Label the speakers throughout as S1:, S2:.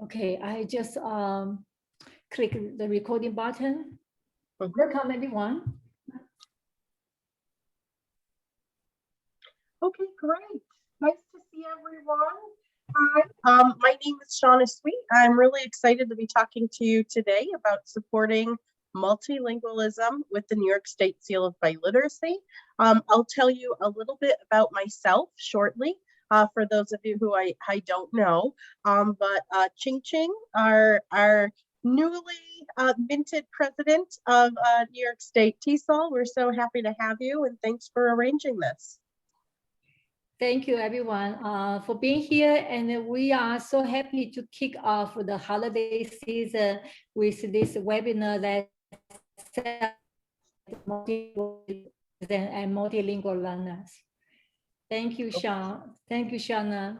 S1: Okay, I just click the recording button. Welcome, everyone.
S2: Okay, great. Nice to see everyone. Hi, my name is Shawnna. I'm really excited to be talking to you today about supporting multilingualism with the New York State Seal of Biliteracy. I'll tell you a little bit about myself shortly. For those of you who I don't know, but Ching Ching, our newly minted president of New York State TESOL, we're so happy to have you, and thanks for arranging this.
S1: Thank you, everyone, for being here. And we are so happy to kick off the holiday season with this webinar that and multilingual learners. Thank you, Sean. Thank you, Shawnna.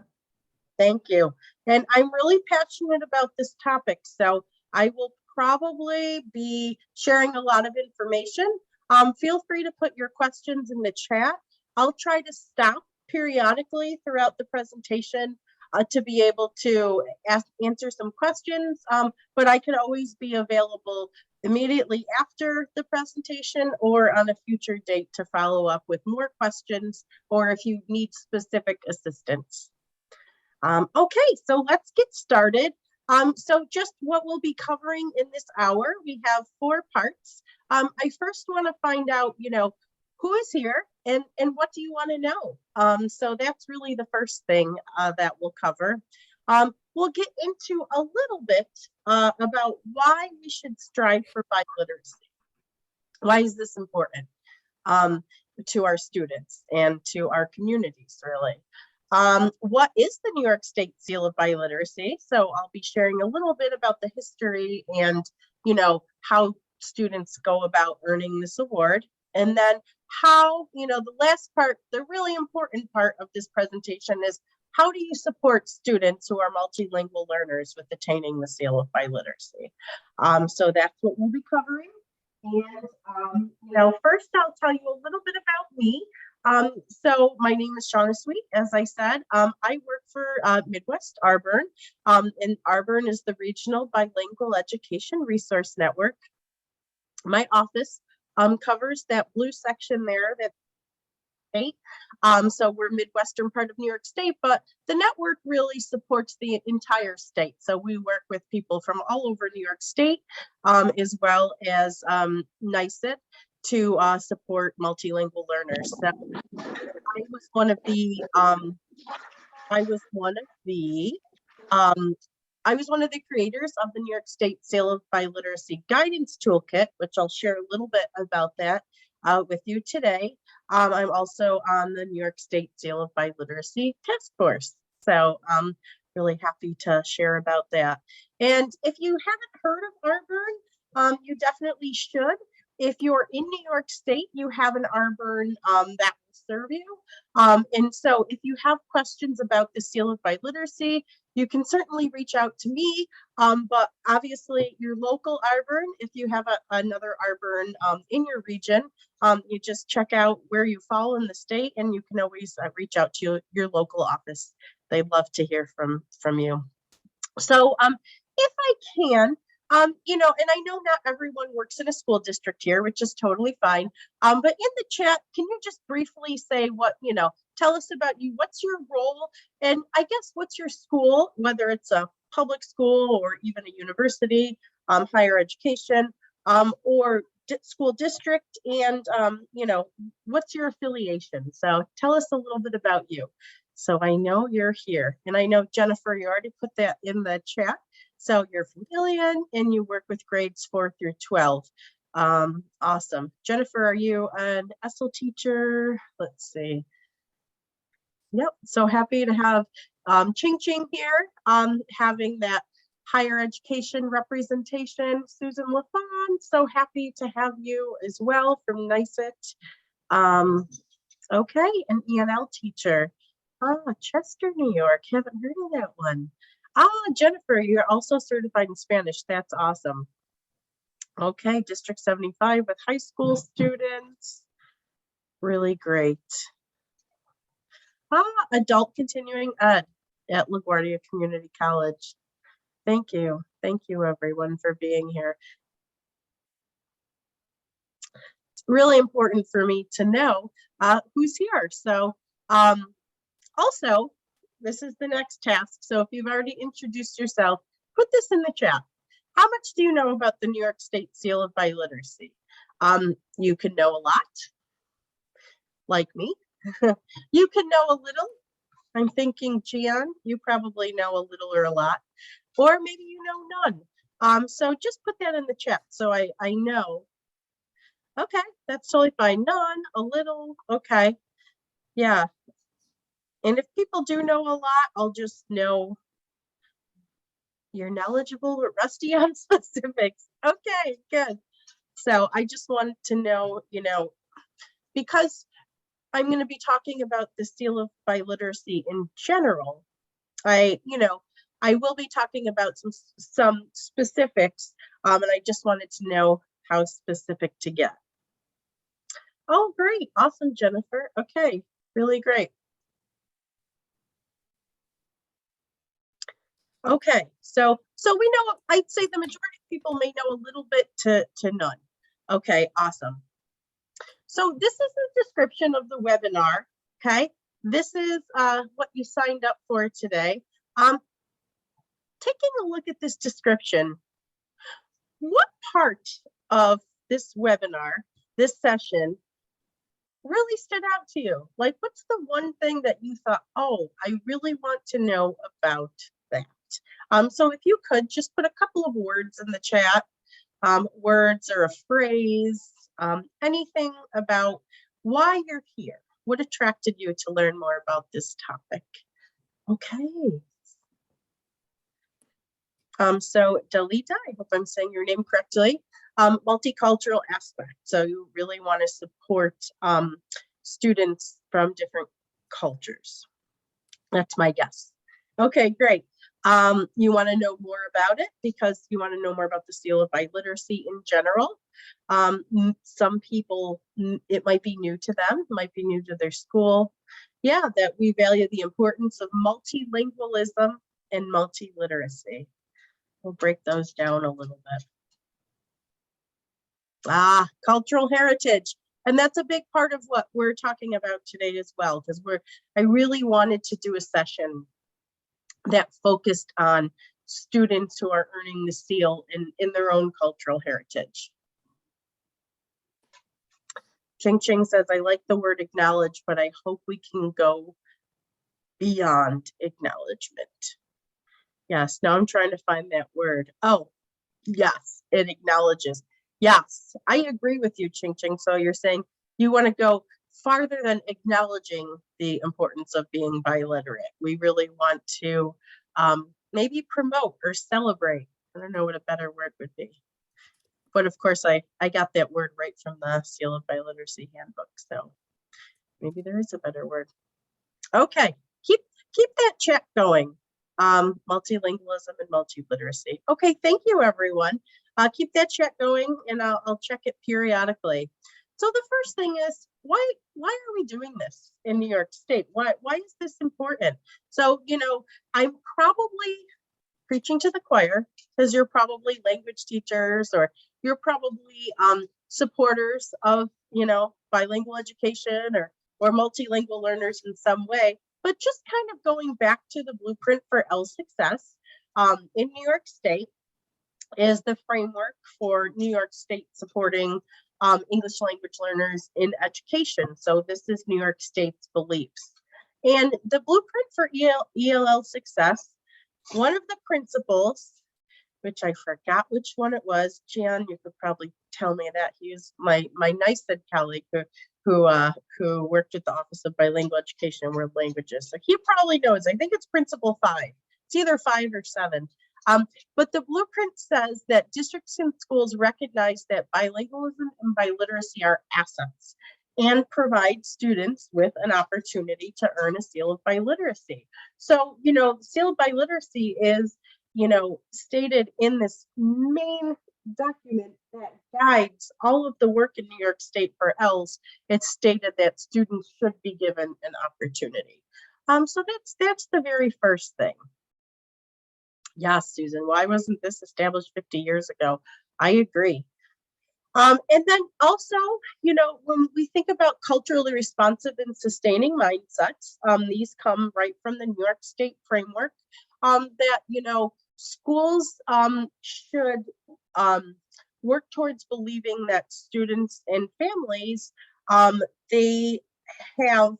S2: Thank you. And I'm really passionate about this topic, so I will probably be sharing a lot of information. Feel free to put your questions in the chat. I'll try to stop periodically throughout the presentation to be able to answer some questions, but I could always be available immediately after the presentation or on a future date to follow up with more questions or if you need specific assistance. Okay, so let's get started. So just what we'll be covering in this hour, we have 4 parts. I first want to find out, who is here and what do you want to know? So that's really the first thing that we'll cover. We'll get into a little bit about why we should strive for biliteracy. Why is this important to our students and to our communities, really? What is the New York State Seal of Biliteracy? So I'll be sharing a little bit about the history and, how students go about earning this award. And then how, the last part, the really important part of this presentation is how do you support students who are multilingual learners with attaining the Seal of Biliteracy? So that's what we'll be covering. And, first I'll tell you a little bit about me. So my name is Shawnna, as I said. I work for Midwest Auburn, and Auburn is the Regional Bilingual Education Resource Network. My office covers that blue section there, that state. So we're Midwestern part of New York State, but the network really supports the entire state. So we work with people from all over New York State, as well as NYSET to support multilingual learners. So I was one of the creators of the New York State Seal of Biliteracy Guidance Toolkit, which I'll share a little bit about that with you today. I'm also on the New York State Seal of Biliteracy Task Force. So I'm really happy to share about that. And if you haven't heard of Auburn, you definitely should. If you're in New York State, you have an Auburn that will serve you. And so if you have questions about the Seal of Biliteracy, you can certainly reach out to me. But obviously your local Auburn, if you have another Auburn in your region, you just check out where you fall in the state and you can always reach out to your local office. They'd love to hear from you. So if I can, and I know not everyone works in a school district here, which is totally fine. But in the chat, can you just briefly say what, tell us about you, what's your role? And I guess what's your school, whether it's a public school or even a university, higher education, or school district, and, what's your affiliation? So tell us a little bit about you. So I know you're here. And I know, Jennifer, you already put that in the chat. So you're from Ilion and you work with grades 4 through 12. Awesome. Jennifer, are you an ESL teacher? Let's see. Yep. So happy to have Ching Ching here, having that higher education representation. Susan LaFawn, so happy to have you as well from NYSET. Okay, an ENL teacher. Chester, New York. Haven't heard of that one. Jennifer, you're also certified in Spanish. That's awesome. Okay, District 75 with high school students. Really great. Adult continuing ed at LaGuardia Community College. Thank you. Thank you, everyone, for being here. It's really important for me to know who's here. So also, this is the next task. So if you've already introduced yourself, put this in the chat. How much do you know about the New York State Seal of Biliteracy? You can know a lot, like me. You can know a little. I'm thinking, Gian, you probably know a little or a lot, or maybe you know none. So just put that in the chat so I know. Okay, that's totally fine. None, a little, okay. Yeah. And if people do know a lot, I'll just know you're knowledgeable but rusty on specifics. Okay, good. So I just wanted to know, because I'm going to be talking about the Seal of Biliteracy in general, I will be talking about some specifics, and I just wanted to know how specific to get. Oh, great. Awesome, Jennifer. Okay, really great. Okay, so we know, I'd say the majority of people may know a little bit to none. Okay, awesome. So this is the description of the webinar. Okay, this is what you signed up for today. Taking a look at this description, what part of this webinar, this session, really stood out to you? Like, what's the one thing that you thought, oh, I really want to know about that? So if you could just put a couple of words in the chat, words or a phrase, anything about why you're here. What attracted you to learn more about this topic? Okay. So Dalita, I hope I'm saying your name correctly. Multicultural aspect. So you really want to support students from different cultures. That's my guess. Okay, great. You want to know more about it because you want to know more about the Seal of Biliteracy in general. Some people, it might be new to them, might be new to their school. Yeah, that we value the importance of multilingualism and multiliteracy. We'll break those down a little bit. Cultural heritage. And that's a big part of what we're talking about today as well, because I really wanted to do a session that focused on students who are earning the seal in their own cultural heritage. Ching Ching says, I like the word acknowledge, but I hope we can go beyond acknowledgement. Yes, now I'm trying to find that word. Oh, yes, it acknowledges. Yes, I agree with you, Ching Ching. So you're saying you want to go farther than acknowledging the importance of being biliterate. We really want to maybe promote or celebrate. I don't know what a better word would be. But of course, I got that word right from the Seal of Biliteracy handbook. So maybe there is a better word. Okay, keep that chat going. Multilingualism and multiliteracy. Okay, thank you, everyone. Keep that chat going, and I'll check it periodically. So the first thing is, why are we doing this in New York State? Why is this important? So, I'm probably preaching to the choir because you're probably language teachers or you're probably supporters of, bilingual education or multilingual learners in some way. But just kind of going back to the blueprint for L success in New York State is the framework for New York State supporting English language learners in education. So this is New York State's beliefs. And the blueprint for ELL success, one of the principles, which I forgot which one it was, Gian, you could probably tell me that. He's my NYSED colleague who worked at the Office of Bilingual Education and World Languages. So he probably knows. I think it's principle 5. It's either 5 or 7. But the blueprint says that districts and schools recognize that bilingualism and biliteracy are assets and provide students with an opportunity to earn a seal of biliteracy. So, the seal of biliteracy is, stated in this main document that guides all of the work in New York State for ELLs. It's stated that students should be given an opportunity. So that's the very first thing. Yes, Susan, why wasn't this established 50 years ago? I agree. And then also, when we think about culturally responsive and sustaining mindsets, these come right from the New York State framework, that, schools should work towards believing that students and families, they have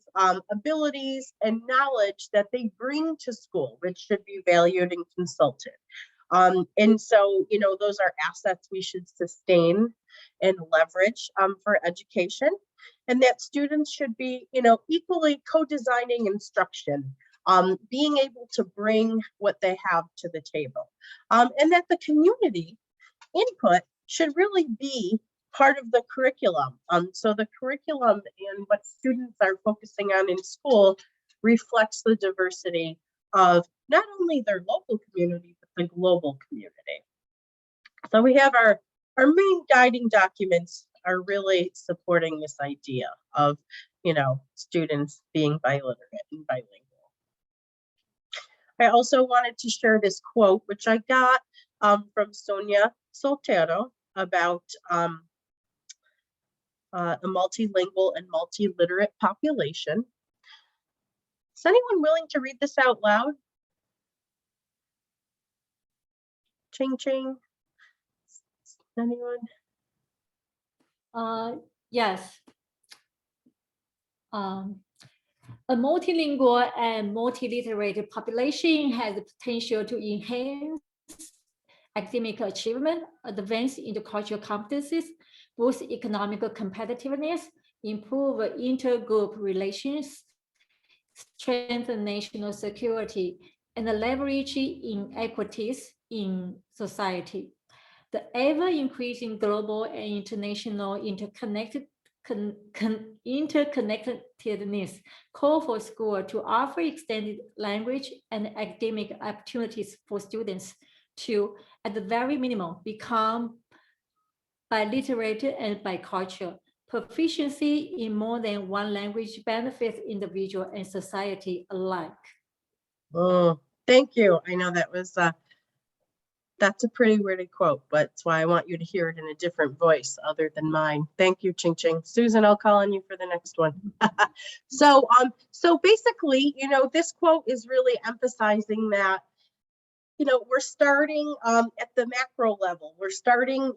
S2: abilities and knowledge that they bring to school, which should be valued and consulted. And so, those are assets we should sustain and leverage for education, and that students should be, equally co-designing instruction, being able to bring what they have to the table, and that the community input should really be part of the curriculum. So the curriculum and what students are focusing on in school reflects the diversity of not only their local community, but the global community. So we have our main guiding documents are really supporting this idea of, students being biliterate and bilingual. I also wanted to share this quote, which I got from Sonia Soltero about a multilingual and multiliterate population. Is anyone willing to read this out loud? Ching ching. Anyone?
S1: Yes. A multilingual and multiliterate population has the potential to enhance academic achievement, advance intercultural competencies, boost economic competitiveness, improve intergroup relations, strengthen national security, and leverage inequities in society. The ever-increasing global and international interconnectedness call for school to offer extended language and academic opportunities for students to, at the very minimum, become biliterate and bicultural. Proficiency in more than one language benefits individual and society alike.
S2: Oh, thank you. I know that was that's a pretty wordy quote, but that's why I want you to hear it in a different voice other than mine. Thank you, Ching Ching. Susan, I'll call on you for the next one. So basically, this quote is really emphasizing that, we're starting at the macro level. We're starting,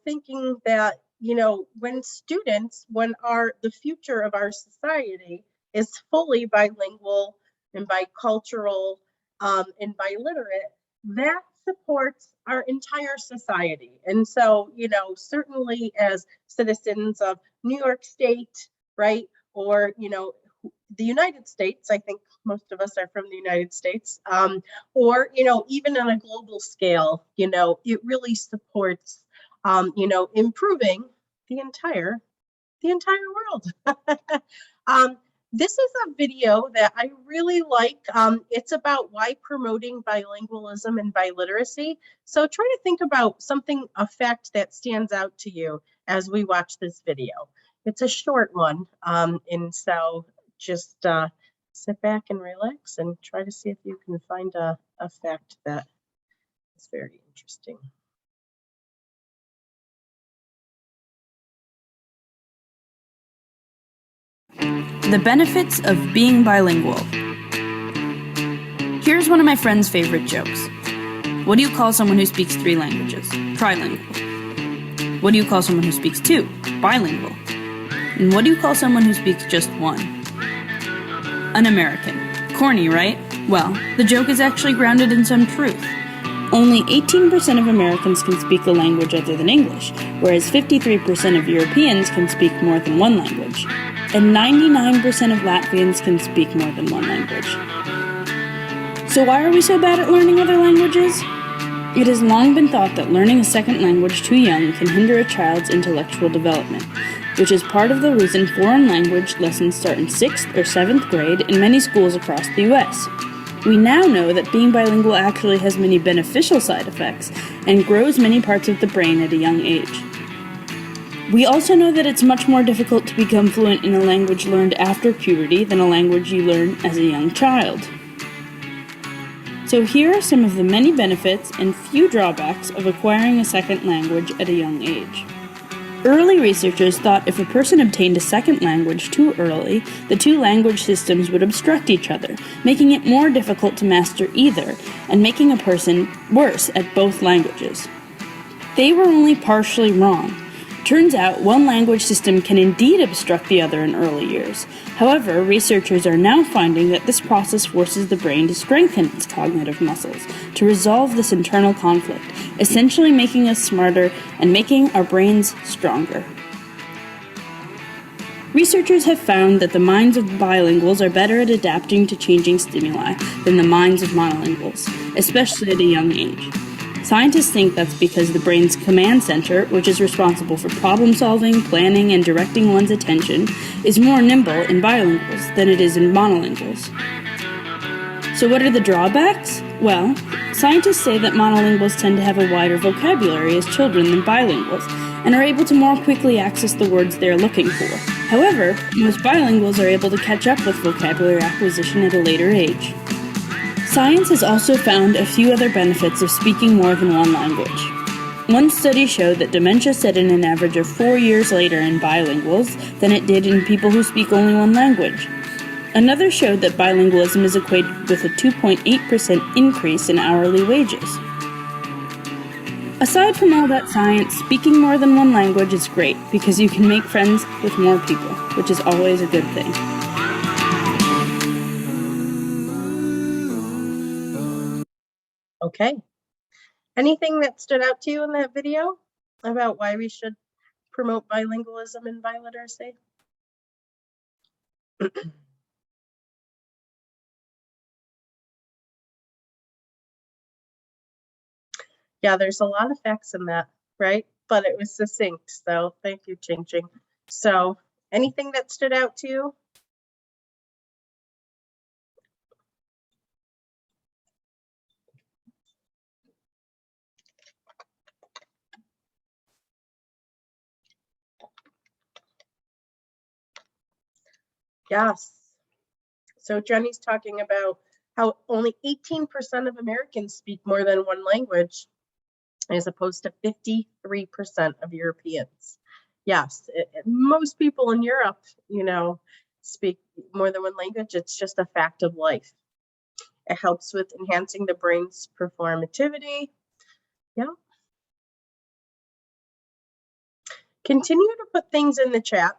S2: thinking that, when the future of our society is fully bilingual and bicultural and biliterate, that supports our entire society. And so, certainly as citizens of New York State, right, or, the United States, I think most of us are from the United States, or, even on a global scale, it really supports, improving the entire world. This is a video that I really like. It's about why promoting bilingualism and biliteracy. So try to think about a fact that stands out to you as we watch this video. It's a short one, and so just sit back and relax and try to see if you can find a fact that is very interesting.
S3: The benefits of being bilingual. Here's one of my friend's favorite jokes. What do you call someone who speaks 3 languages? Trilingual. What do you call someone who speaks 2? Bilingual. And what do you call someone who speaks just 1? An American. Corny, right? Well, the joke is actually grounded in some truth. Only 18% of Americans can speak a language other than English, whereas 53% of Europeans can speak more than 1 language. And 99% of Latvians can speak more than 1 language. So why are we so bad at learning other languages? It has long been thought that learning a second language too young can hinder a child's intellectual development, which is part of the reason foreign language lessons start in 6th or 7th grade in many schools across the U.S. We now know that being bilingual actually has many beneficial side effects and grows many parts of the brain at a young age. We also know that it's much more difficult to become fluent in a language learned after puberty than a language you learn as a young child. So here are some of the many benefits and few drawbacks of acquiring a second language at a young age. Early researchers thought if a person obtained a second language too early, the two language systems would obstruct each other, making it more difficult to master either, and making a person worse at both languages. They were only partially wrong. Turns out one language system can indeed obstruct the other in early years. However, researchers are now finding that this process forces the brain to strengthen its cognitive muscles to resolve this internal conflict, essentially making us smarter and making our brains stronger. Researchers have found that the minds of bilinguals are better at adapting to changing stimuli than the minds of monolinguals, especially at a young age. Scientists think that's because the brain's command center, which is responsible for problem solving, planning, and directing one's attention, is more nimble in bilinguals than it is in monolinguals. So what are the drawbacks? Well, scientists say that monolinguals tend to have a wider vocabulary as children than bilinguals, and are able to more quickly access the words they are looking for. However, most bilinguals are able to catch up with vocabulary acquisition at a later age. Science has also found a few other benefits of speaking more than one language. One study showed that dementia set in an average of 4 years later in bilinguals than it did in people who speak only one language. Another showed that bilingualism is equated with a 2.8% increase in hourly wages. Aside from all that science, speaking more than one language is great because you can make friends with more people, which is always a good thing.
S2: Okay. Anything that stood out to you in that video about why we should promote bilingualism and biliteracy? Yeah, there's a lot of facts in that, right? But it was succinct, so thank you, Ching Ching. So anything that stood out to you? Yes. So Jenny's talking about how only 18% of Americans speak more than one language, as opposed to 53% of Europeans. Yes, most people in Europe, speak more than one language. It's just a fact of life. It helps with enhancing the brain's performativity. Yeah. Continue to put things in the chat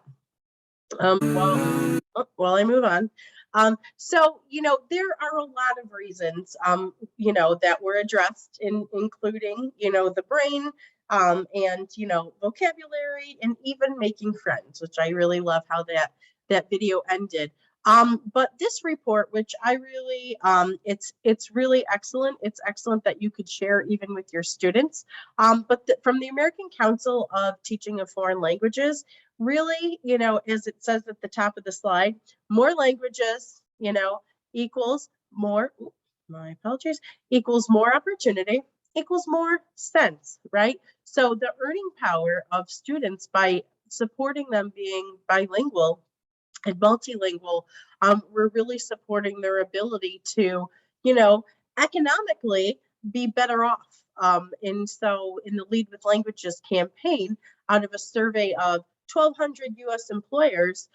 S2: while I move on. So, there are a lot of reasons, that were addressed including, the brain, and, vocabulary, and even making friends, which I really love how that video ended. But this report, which I really, it's really excellent. It's excellent that you could share even with your students. But from the American Council of Teaching of Foreign Languages, really, as it says at the top of the slide, more languages, equals more, my apologies, equals more opportunity, equals more sense, right? So the earning power of students by supporting them being bilingual and multilingual, we're really supporting their ability to, economically be better off. And so in the Lead with Languages campaign, out of a survey of 1,200 US employers,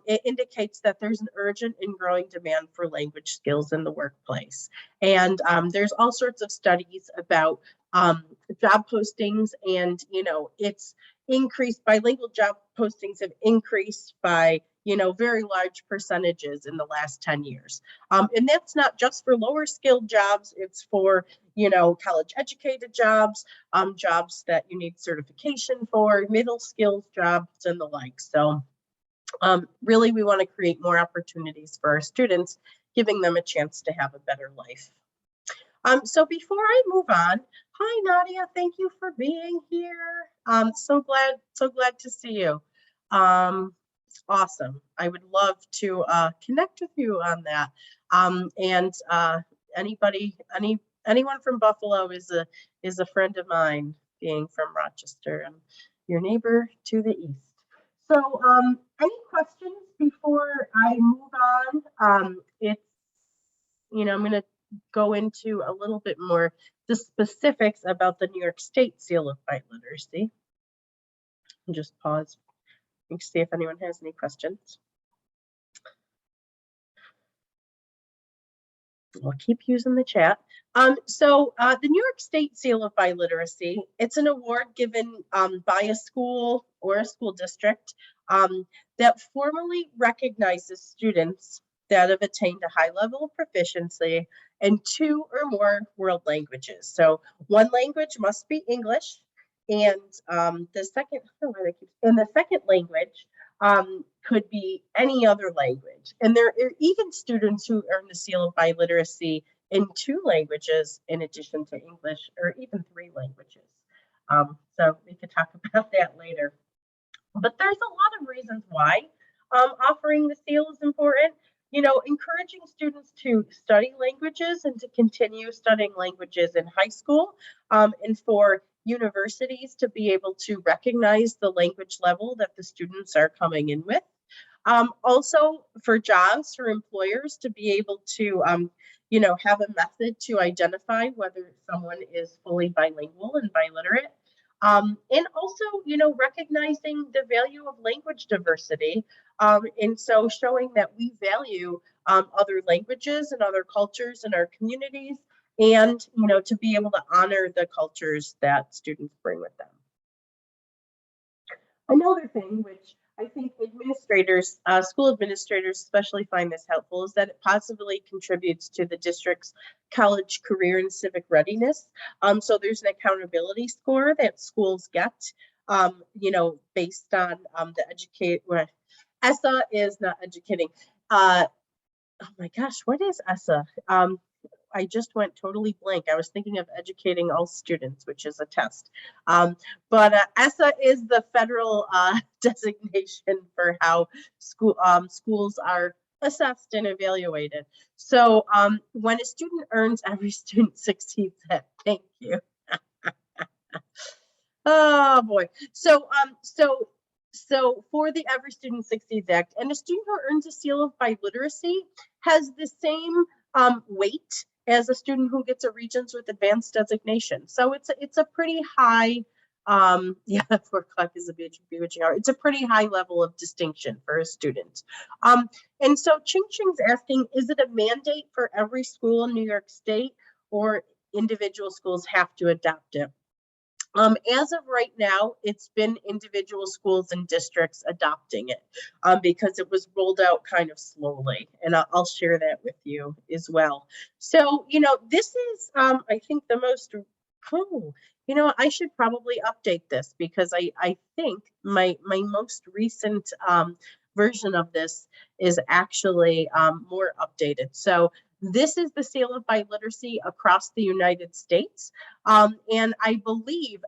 S2: it indicates that there's an urgent and growing demand for language skills in the workplace. And there's all sorts of studies about job postings, and, it's increased. Bilingual job postings have increased by, very large percentages in the last 10 years. And that's not just for lower skilled jobs, it's for, college educated jobs, jobs that you need certification for, middle skills jobs, and the like. So really, we want to create more opportunities for our students, giving them a chance to have a better life. So before I move on, hi Nadia, thank you for being here. So glad to see you. Awesome. I would love to connect with you on that. And anyone from Buffalo is a friend of mine, being from Rochester, and your neighbor to the east. So any questions before I move on? It's, I'm going to go into a little bit more the specifics about the New York State Seal of Biliteracy. And just pause and see if anyone has any questions. We'll keep using the chat. The New York State Seal of Biliteracy, it's an award given by a school or a school district that formally recognizes students that have attained a high level of proficiency in 2 or more world languages. So one language must be English, and the second language could be any other language. And there are even students who earn the Seal of Biliteracy in 2 languages in addition to English, or even 3 languages. So we could talk about that later. But there's a lot of reasons why offering the seal is important. You know, encouraging students to study languages and to continue studying languages in high school, and for universities to be able to recognize the language level that the students are coming in with. Also for jobs, for employers to be able to, you know, have a method to identify whether someone is fully bilingual and biliterate. And also, you know, recognizing the value of language diversity. And so showing that we value other languages and other cultures in our communities, and, you know, to be able to honor the cultures that students bring with them. Another thing, which I think administrators, school administrators especially find this helpful, is that it positively contributes to the district's college career and civic readiness. So there's an accountability score that schools get, you know, based on ESSA is not educating. Oh my gosh, what is ESSA? I just went totally blank. I was thinking of educating all students, which is a test. But ESSA is the federal designation for how schools are assessed and evaluated. So when a student earns, every student succeeds at. Thank you. Oh boy. So for the Every Student Succeeds Act, and a student who earns a Seal of Biliteracy has the same weight as a student who gets a Regents with Advanced designation. So it's a pretty high, yeah, 4 o'clock is a bewitching hour. It's a pretty high level of distinction for a student. And so Ching Ching's asking, is it a mandate for every school in New York State, or individual schools have to adopt it? As of right now, it's been individual schools and districts adopting it because it was rolled out kind of slowly, and I'll share that with you as well. So, you know, this is, I think, the most cool. You know, I should probably update this because I think my most recent version of this is actually more updated. So this is the Seal of Biliteracy across the United States. And I believe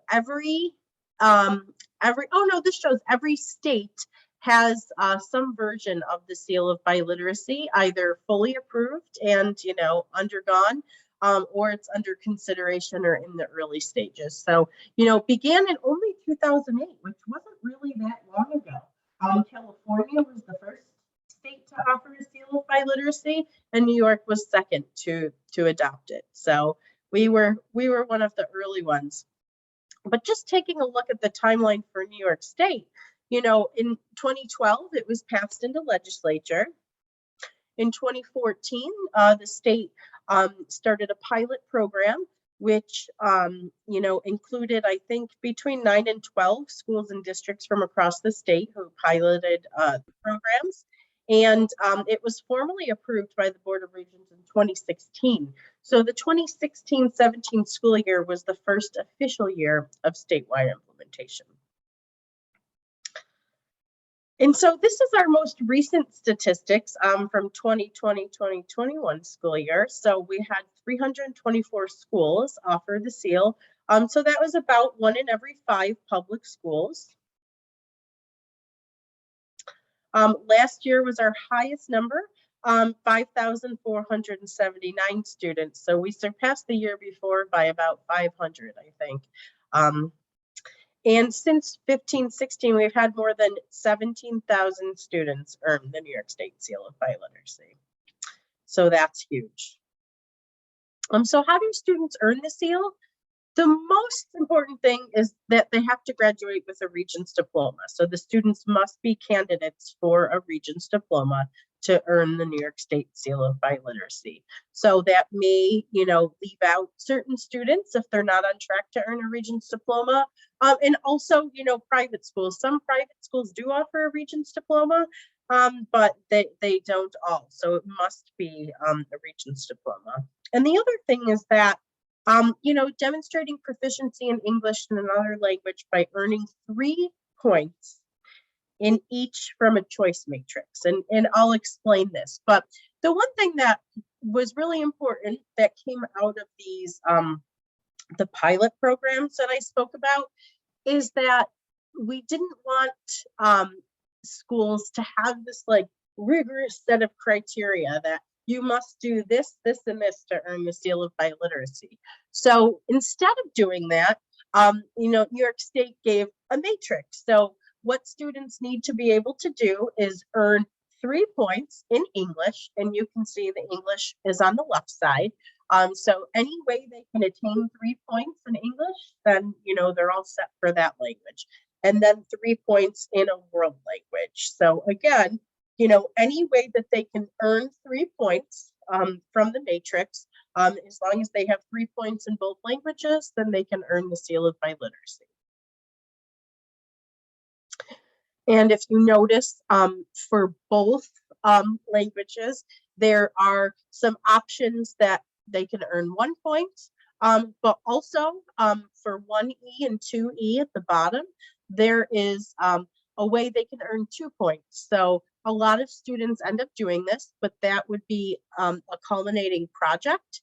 S2: this shows every state has some version of the Seal of Biliteracy, either fully approved and, you know, undergone, or it's under consideration or in the early stages. So, you know, began in only 2008, which wasn't really that long ago. California was the first state to offer a Seal of Biliteracy, and New York was second to adopt it. So we were one of the early ones. But just taking a look at the timeline for New York State, you know, in 2012 it was passed into legislature. In 2014, the state started a pilot program, which you know, included, I think, between 9 and 12 schools and districts from across the state who piloted the programs. And it was formally approved by the Board of Regents in 2016. So the 2016-17 school year was the first official year of statewide implementation. And so this is our most recent statistics from 2020-2021 school year. So we had 324 schools offer the seal. So that was about 1 in every 5 public schools. Last year was our highest number, 5,479 students. So we surpassed the year before by about 500, I think. And since 15-16, we've had more than 17,000 students earn the New York State Seal of Biliteracy. So that's huge. So how do students earn the seal? The most important thing is that they have to graduate with a Regents diploma. So the students must be candidates for a Regents diploma to earn the New York State Seal of Biliteracy. So that may, leave out certain students if they're not on track to earn a Regents diploma. And also, private schools. Some private schools do offer a Regents diploma, but they don't all. So it must be a Regents diploma. And the other thing is that demonstrating proficiency in English and another language by earning 3 points in each from a choice matrix. And I'll explain this. But the one thing that was really important that came out of these, the pilot programs that I spoke about, is that we didn't want schools to have this like rigorous set of criteria that you must do this, this, and this to earn the Seal of Biliteracy. So instead of doing that, New York State gave a matrix. So what students need to be able to do is earn 3 points in English, and you can see the English is on the left side. So any way they can attain 3 points in English, then, they're all set for that language. And then 3 points in a world language. So again, any way that they can earn 3 points from the matrix, as long as they have 3 points in both languages, then they can earn the Seal of Biliteracy. And if you notice, for both languages, there are some options that they can earn 1 point, but also for 1E and 2E at the bottom, there is a way they can earn 2 points. So a lot of students end up doing this, but that would be a culminating project.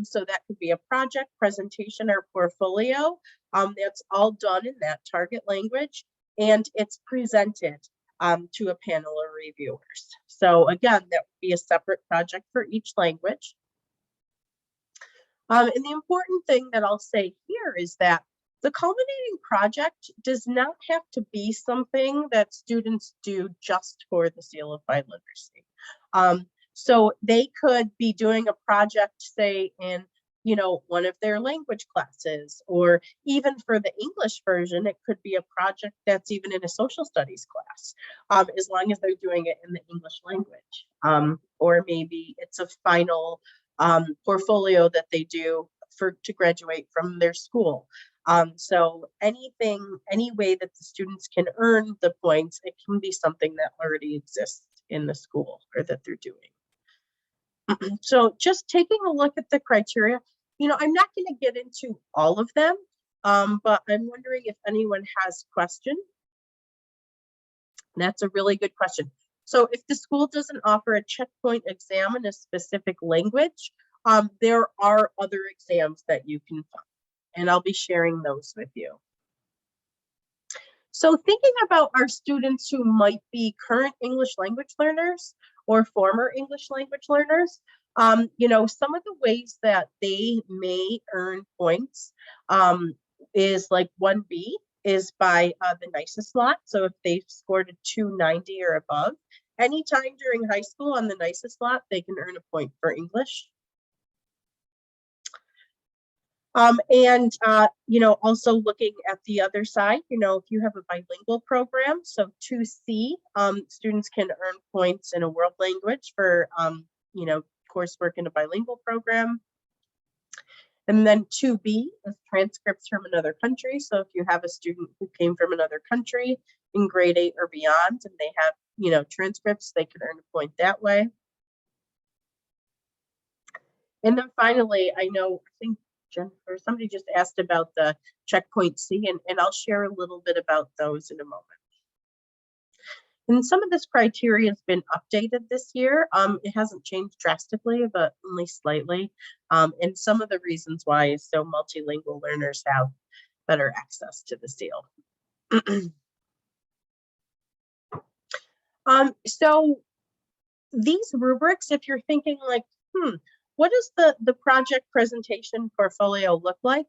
S2: So that could be a project, presentation, or portfolio. That's all done in that target language, and it's presented to a panel of reviewers. So again, that would be a separate project for each language. And the important thing that I'll say here is that the culminating project does not have to be something that students do just for the Seal of Biliteracy. So they could be doing a project, say, in one of their language classes, or even for the English version, it could be a project that's even in a social studies class, as long as they're doing it in the English language. Or maybe it's a final portfolio that they do to graduate from their school. So any way that the students can earn the points, it can be something that already exists in the school or that they're doing. So just taking a look at the criteria, I'm not going to get into all of them, but I'm wondering if anyone has questions. That's a really good question. So if the school doesn't offer a checkpoint exam in a specific language, there are other exams that you can find, and I'll be sharing those with you. So thinking about our students who might be current English language learners or former English language learners, some of the ways that they may earn points is like 1B is by the nicest slot. So if they've scored a 290 or above, anytime during high school on the nicest slot, they can earn a point for English. Also looking at the other side, if you have a bilingual program, so 2C, students can earn points in a world language for, coursework in a bilingual program. And then 2B is transcripts from another country. So if you have a student who came from another country in grade 8 or beyond, and they have, transcripts, they can earn a point that way. And then finally, I think Jennifer, somebody just asked about the checkpoint C, and I'll share a little bit about those in a moment. And some of this criteria has been updated this year. It hasn't changed drastically, but only slightly. And some of the reasons why is so multilingual learners have better access to the seal. So these rubrics, if you're thinking like, what does the project presentation portfolio look like?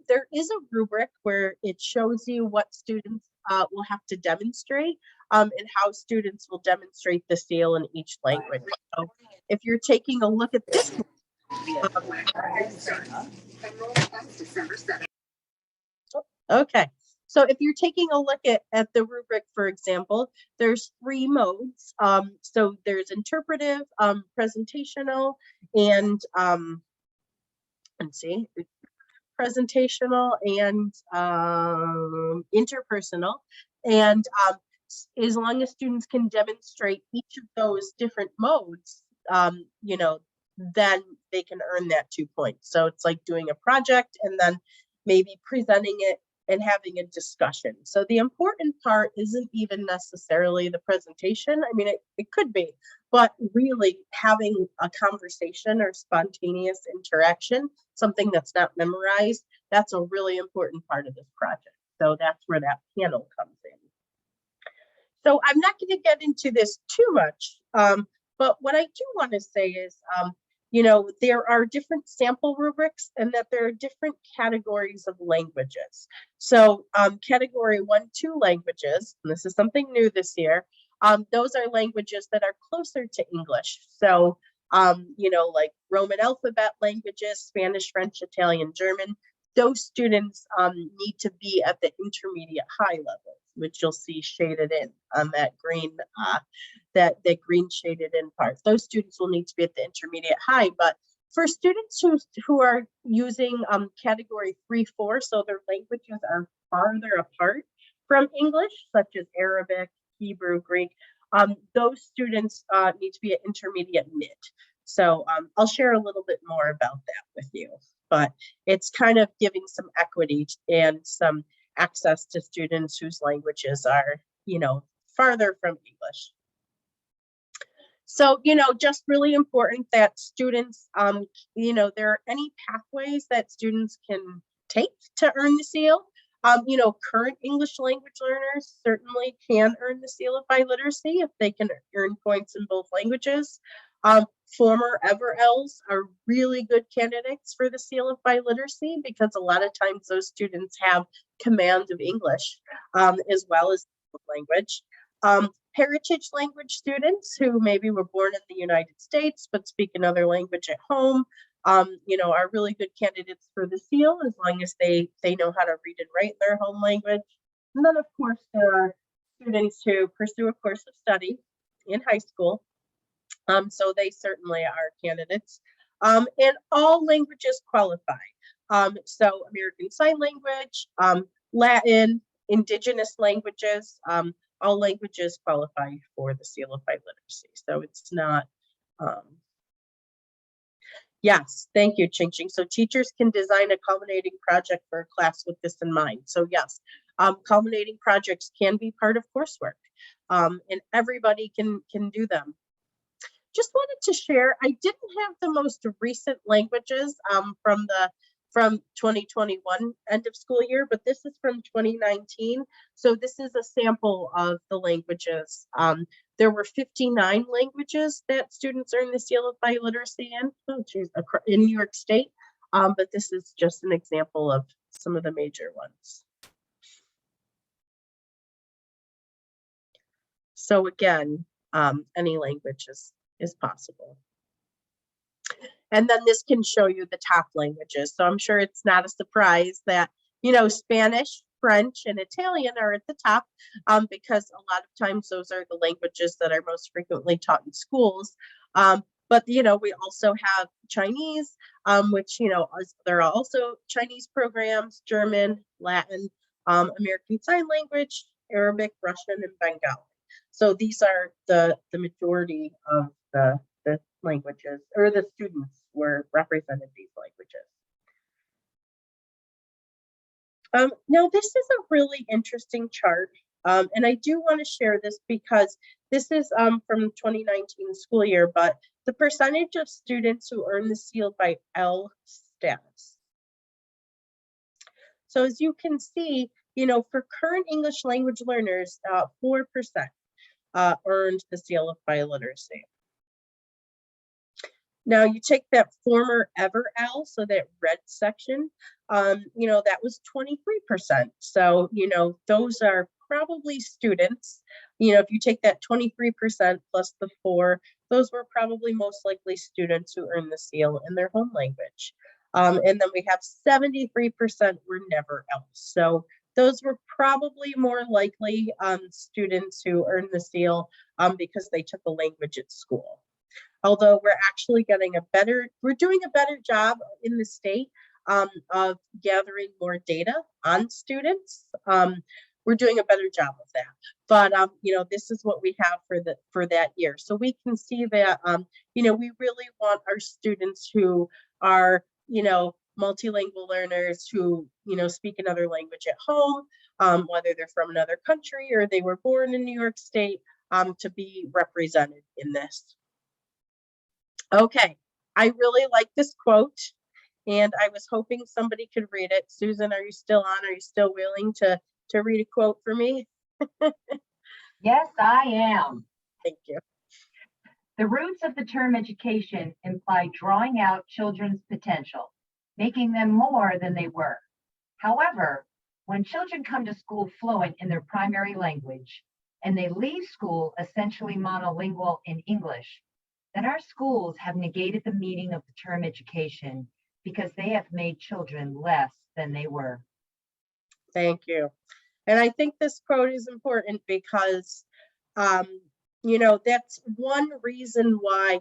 S2: There is a rubric where it shows you what students will have to demonstrate and how students will demonstrate the seal in each language. So if you're taking a look at this, Okay, so if you're taking a look at the rubric, for example, there's 3 modes. So there's interpretive, presentational, and let's see, presentational and interpersonal. And as long as students can demonstrate each of those different modes, you know, then they can earn that 2 points. So it's like doing a project and then maybe presenting it and having a discussion. So the important part isn't even necessarily the presentation. I mean, it could be, but really having a conversation or spontaneous interaction, something that's not memorized, that's a really important part of this project. So that's where that panel comes in. So I'm not going to get into this too much, but what I do want to say is, you know, there are different sample rubrics and that there are different categories of languages. So category 1, 2 languages, and this is something new this year, those are languages that are closer to English. So, you know, like Roman alphabet languages, Spanish, French, Italian, German, those students need to be at the intermediate high level, which you'll see shaded in on that green, that green shaded in part. Those students will need to be at the intermediate high, but for students who are using category 3, 4, so their languages are farther apart from English, such as Arabic, Hebrew, Greek, those students need to be at intermediate mid. So I'll share a little bit more about that with you, but it's kind of giving some equity and some access to students whose languages are, you know, farther from English. So, you know, just really important that students, you know, there are any pathways that students can take to earn the seal. You know, current English language learners certainly can earn the seal of biliteracy if they can earn points in both languages. Former EverLs are really good candidates for the seal of biliteracy because a lot of times those students have command of English as well as language. Heritage language students who maybe were born in the United States but speak another language at home, you know, are really good candidates for the seal as long as they know how to read and write their home language. And then, of course, there are students who pursue a course of study in high school. So they certainly are candidates. And all languages qualify. So American Sign Language, Latin, Indigenous languages, all languages qualify for the seal of biliteracy. So it's not, yes, thank you, Ching Ching. So teachers can design a culminating project for a class with this in mind. So yes, culminating projects can be part of coursework, and everybody can do them. Just wanted to share, I didn't have the most recent languages from 2021 end of school year, but this is from 2019. So this is a sample of the languages. There were 59 languages that students earned the seal of biliteracy in New York State, but this is just an example of some of the major ones. So again, any language is possible. And then this can show you the top languages. So I'm sure it's not a surprise that, you know, Spanish, French, and Italian are at the top because a lot of times those are the languages that are most frequently taught in schools. But, you know, we also have Chinese, which, you know, there are also Chinese programs, German, Latin, American Sign Language, Arabic, Russian, and Bengali. So these are the majority of the languages, or the students were represented these languages. Now this is a really interesting chart, and I do want to share this because this is from 2019 school year, but the percentage of students who earn the seal by L status. So as you can see, you know, for current English language learners, 4% earned the seal of biliteracy. Now you take that former EverL, so that red section, you know, that was 23%. So, you know, those are probably students, you know, if you take that 23% plus the 4, those were probably most likely students who earned the seal in their home language. And then we have 73% were never else. So those were probably more likely students who earned the seal because they took a language at school. Although we're actually we're doing a better job in the state of gathering more data on students. We're doing a better job of that. But this is what we have for that year. So we can see that we really want our students who are multilingual learners who speak another language at home, whether they're from another country or they were born in New York State, to be represented in this. Okay, I really like this quote, and I was hoping somebody could read it. Susan, are you still on? Are you still willing to read a quote for me?
S4: Yes, I am.
S2: Thank you.
S4: The roots of the term education imply drawing out children's potential, making them more than they were. However, when children come to school fluent in their primary language, and they leave school essentially monolingual in English, then our schools have negated the meaning of the term education because they have made children less than they were.
S2: Thank you. And I think this quote is important because, that's one reason why,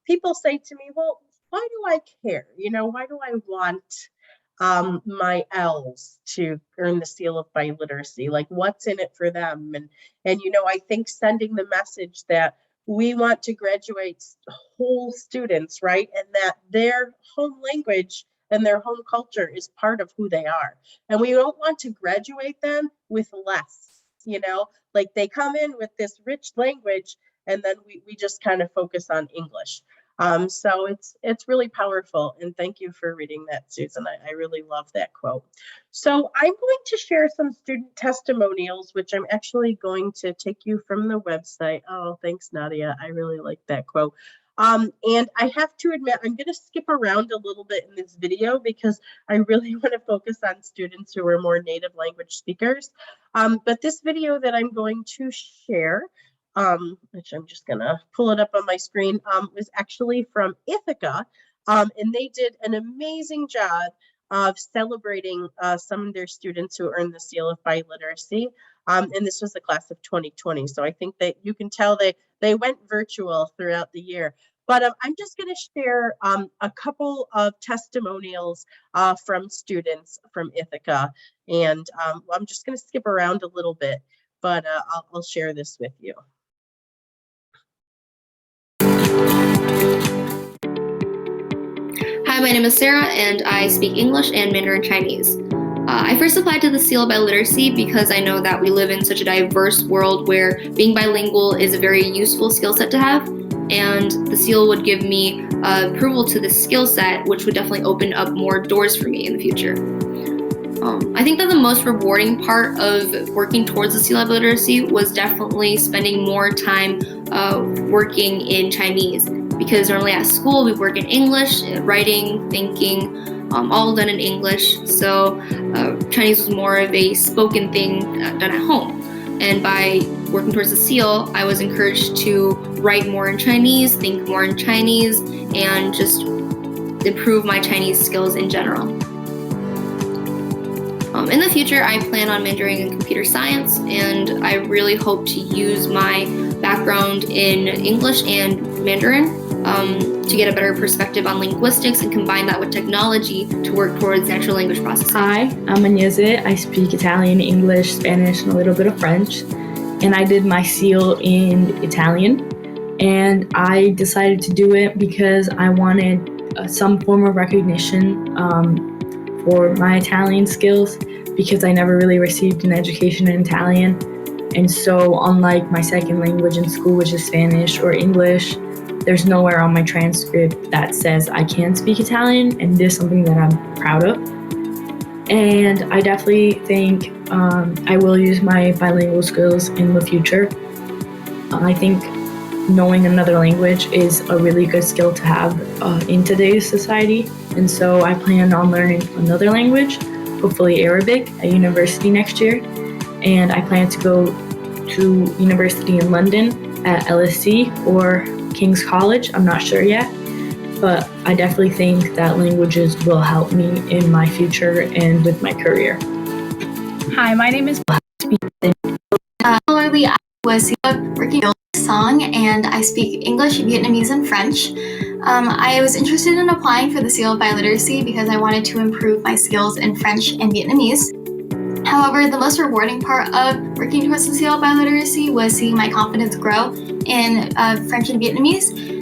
S2: people say to me, well, why do I care? Why do I want my L's to earn the seal of biliteracy? Like, what's in it for them? And I think sending the message that we want to graduate whole students, right? And that their home language and their home culture is part of who they are. And we don't want to graduate them with less, like they come in with this rich language and then we just kind of focus on English. So it's really powerful. And thank you for reading that, Susan. I really love that quote. So I'm going to share some student testimonials, which I'm actually going to take you from the website. Oh, thanks, Nadia. I really like that quote. And I have to admit, I'm going to skip around a little bit in this video because I really want to focus on students who are more native language speakers. But this video that I'm going to share, which I'm just going to pull it up on my screen, was actually from Ithaca. And they did an amazing job of celebrating some of their students who earned the seal of biliteracy. And this was the class of 2020. So I think that you can tell they went virtual throughout the year. But I'm just going to share a couple of testimonials from students from Ithaca. And I'm just going to skip around a little bit, but I'll share this with you.
S5: Hi, my name is Sarah, and I speak English and Mandarin Chinese. I first applied to the Seal of Biliteracy because I know that we live in such a diverse world where being bilingual is a very useful skill set to have, and the seal would give me approval to this skill set, which would definitely open up more doors for me in the future. I think that the most rewarding part of working towards the Seal of Biliteracy was definitely spending more time working in Chinese, because normally at school we work in English, writing, thinking, all done in English. So Chinese was more of a spoken thing done at home. And by working towards the seal, I was encouraged to write more in Chinese, think more in Chinese, and just improve my Chinese skills in general. In the future, I plan on majoring in computer science, and I really hope to use my background in English and Mandarin to get a better perspective on linguistics and combine that with technology to work towards natural language processing.
S6: Hi, I'm Agnese. I speak Italian, English, Spanish, and a little bit of French. And I did my seal in Italian. And I decided to do it because I wanted some form of recognition for my Italian skills, because I never really received an education in Italian. And so unlike my second language in school, which is Spanish or English, there's nowhere on my transcript that says I can speak Italian, and this is something that I'm proud of. And I definitely think I will use my bilingual skills in the future. I think knowing another language is a really good skill to have in today's society. And so I plan on learning another language, hopefully Arabic, at university next year. And I plan to go to university in London at LSE or King's College. I'm not sure yet, but I definitely think that languages will help me in my future and with my career.
S7: Hi, my name is
S5: Similarly, I was working on a song, and I speak English, Vietnamese, and French. I was interested in applying for the Seal of Biliteracy because I wanted to improve my skills in French and Vietnamese. However, the most rewarding part of working towards the Seal of Biliteracy was seeing my confidence grow in French and Vietnamese.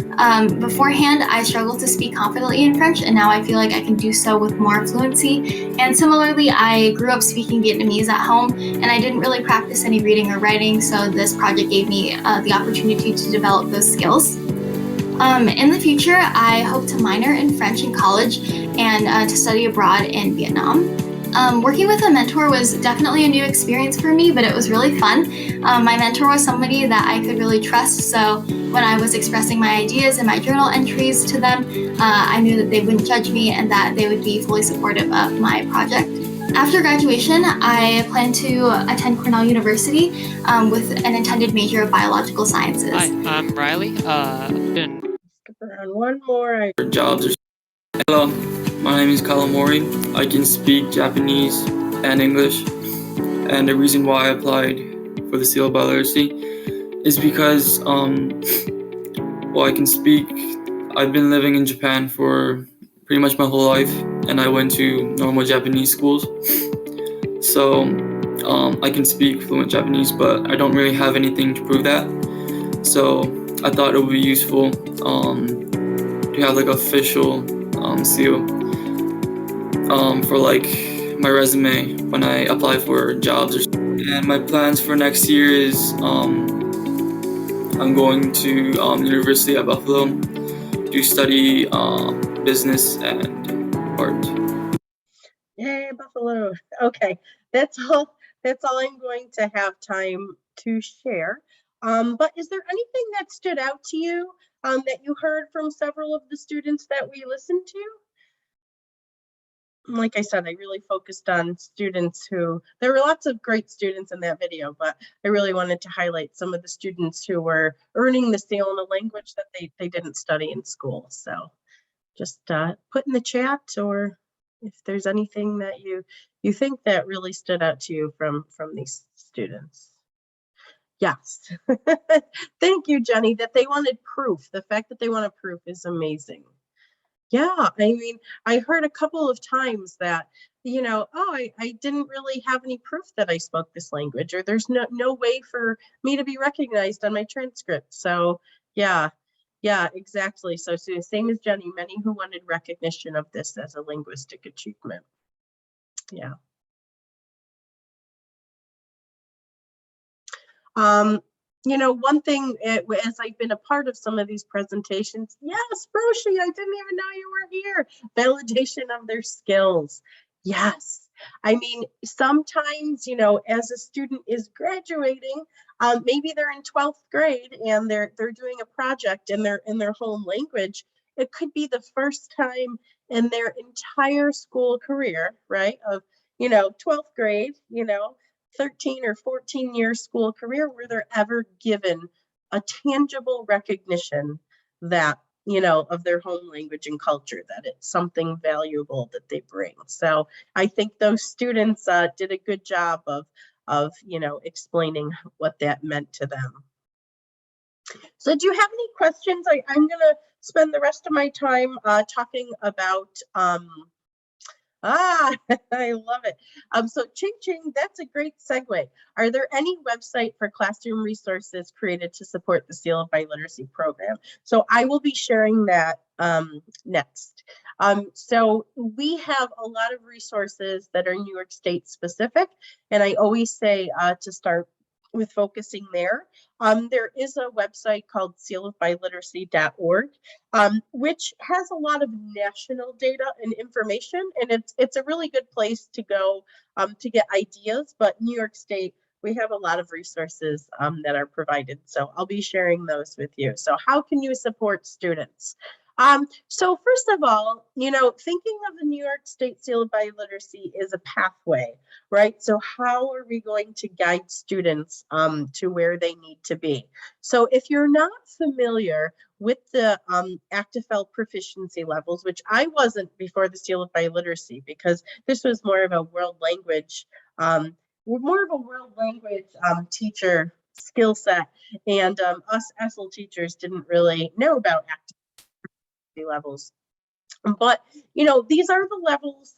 S5: Beforehand, I struggled to speak confidently in French, and now I feel like I can do so with more fluency. And similarly, I grew up speaking Vietnamese at home, and I didn't really practice any reading or writing, so this project gave me the opportunity to develop those skills. In the future, I hope to minor in French in college and to study abroad in Vietnam. Working with a mentor was definitely a new experience for me, but it was really fun. My mentor was somebody that I could really trust, so when I was expressing my ideas and my journal entries to them, I knew that they wouldn't judge me and that they would be fully supportive of my project. After graduation, I plan to attend Cornell University with an intended major of biological sciences.
S8: Hi, I'm Riley.
S2: Skip around one more.
S9: Jobs. Hello, my name is Kalamori. I can speak Japanese and English, and the reason why I applied for the Seal of Biliteracy is because, I can speak. I've been living in Japan for pretty much my whole life, and I went to normal Japanese schools, so I can speak fluent Japanese, but I don't really have anything to prove that. So I thought it would be useful to have like official seal for like my resume when I apply for jobs. And my plans for next year is I'm going to University at Buffalo to study business and art.
S2: Yay, Buffalo. Okay, that's all I'm going to have time to share. But is there anything that stood out to you that you heard from several of the students that we listened to? Like I said, I really focused on students there were lots of great students in that video, but I really wanted to highlight some of the students who were earning the seal in a language that they didn't study in school. So just put in the chat, or if there's anything that you think that really stood out to you from these students. Yes. Thank you, Jenny, that they wanted proof. The fact that they wanted proof is amazing. Yeah, I mean, I heard a couple of times that, I didn't really have any proof that I spoke this language, or there's no way for me to be recognized on my transcript. So yeah, exactly. So same as Jenny, many who wanted recognition of this as a linguistic achievement. Yeah. One thing, as I've been a part of some of these presentations, yes, Roshi, I didn't even know you were here. Validation of their skills. Yes. I mean, sometimes, as a student is graduating, maybe they're in 12th grade and they're doing a project in their home language. It could be the first time in their entire school career, right? Of, 12th grade, 13 or 14-year school career where they're ever given a tangible recognition that, of their home language and culture, that it's something valuable that they bring. So I think those students did a good job of explaining what that meant to them. So do you have any questions? I'm going to spend the rest of my time talking about I love it. So Ching Ching, that's a great segue. Are there any website for classroom resources created to support the Seal of Biliteracy program? So I will be sharing that next. So we have a lot of resources that are New York State specific, and I always say to start with focusing there. There is a website called sealofbiliteracy.org, which has a lot of national data and information, and it's a really good place to go to get ideas. But New York State, we have a lot of resources that are provided, so I'll be sharing those with you. So how can you support students? So first of all, thinking of the New York State Seal of Biliteracy is a pathway, right? So how are we going to guide students to where they need to be? So if you're not familiar with the ACTFL proficiency levels, which I wasn't before the Seal of Biliteracy, because this was more of a world language, teacher skill set, and us ESL teachers didn't really know about ACTFL levels. But, these are the levels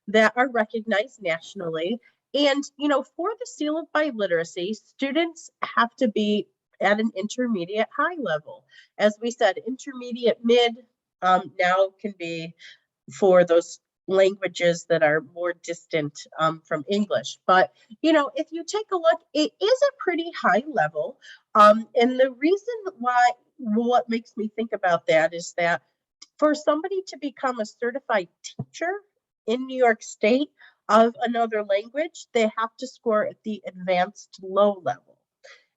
S2: that are recognized nationally. And, for the Seal of Biliteracy, students have to be at an intermediate high level. As we said, intermediate mid now can be for those languages that are more distant from English. But, if you take a look, it is a pretty high level. And the reason why, what makes me think about that is that for somebody to become a certified teacher in New York State of another language, they have to score at the advanced low level.